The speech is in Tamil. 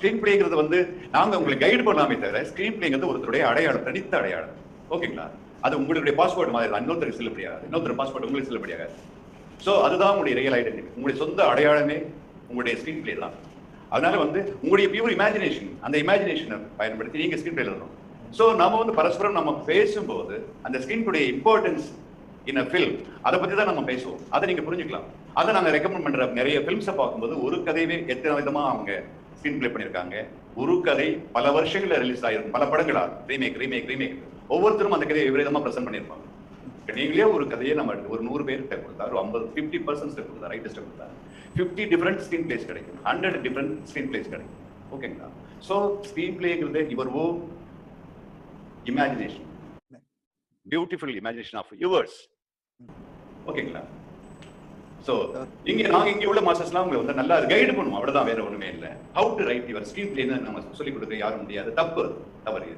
ஸ்கிரீன் பிளேங்கிறது வந்து நாங்க உங்களை கைடு பண்ணாமே தவிர ஸ்கிரீன் பிளேங்கிறது ஒருத்தருடைய அடையாளம், தனித்த அடையாளம். ஓகேங்களா? அது உங்களுடைய பாஸ்போர்ட் மாதிரி தான். இன்னொருத்தருக்கு செல்லுபடியாகாது. இன்னொருத்தர் பாஸ்போர்ட் உங்களுக்கு செல்லுபடியாகாது. சோ அதுதான் உங்களுடைய ரியல் ஐடென்டிட்டி. உங்களுடைய சொந்த அடையாளமே உங்களுடைய ஸ்கிரீன் பிளே தான். அதனால வந்து உங்களுடைய பியூர் இமேஜினேஷன், அந்த இமேஜினேஷனை பயன்படுத்தி நீங்க ஸ்கிரீன் பிளே எழுதணும். சோ நாம வந்து பரஸ்பரம் நம்ம பேசும்போது அந்த ஸ்கிரீனுடைய இம்பார்ட்டன்ஸ் இன் அ ஃபில்ம் அதை பத்தி தான் நம்ம பேசுவோம். அதை நீங்க புரிஞ்சுக்கலாம். அதை நாங்க ரெக்கமெண்ட் பண்ற நிறைய ஃபிலிம்ஸை பார்க்கும்போது ஒரு கதையவே எத்தனை விதமா அவங்க ஸ்கிரீன் பிளே பண்ணியிருக்காங்க. ஒரு கதை பல வருஷங்கள்ல ரிலீஸ் ஆயிருக்கும், பல படங்களா ரீமேக் ரீமேக் ரீமேக். ஒவ்வொருத்தரும் அந்த கதையை விபரீதமா பிரசன்ட் பண்ணியிருப்பாங்க. நீங்களே ஒரு கதையை நம்ம ஒரு 100 பேர்கிட்ட கொடுத்தா, ஒரு 50-50% கொடுத்தா, ரைட்டஸ்ட் கொடுத்தா 50 டிஃபரெண்ட் ஸ்கிரீன் பிளேஸ் கிடைக்கும், 100 டிஃபரெண்ட் ஸ்கிரீன் பிளேஸ் கிடைக்கும். ஓகேங்களா? ஸோ ஸ்கிரீன் பிளேங்கிறது your own imagination, beautiful imagination of yours. ஓகேங்களா? சோ நாங்க இங்க உள்ள மாஸ்டர்ஸ்லாம் உங்களை வந்து நல்லா கைடு பண்ணுவோம். அவ்வளவுதான், வேற ஒண்ணுமே இல்லை. How to right your screen play நம்ம சொல்லிக் கொடுக்க யாரும் முடியாது. தவறு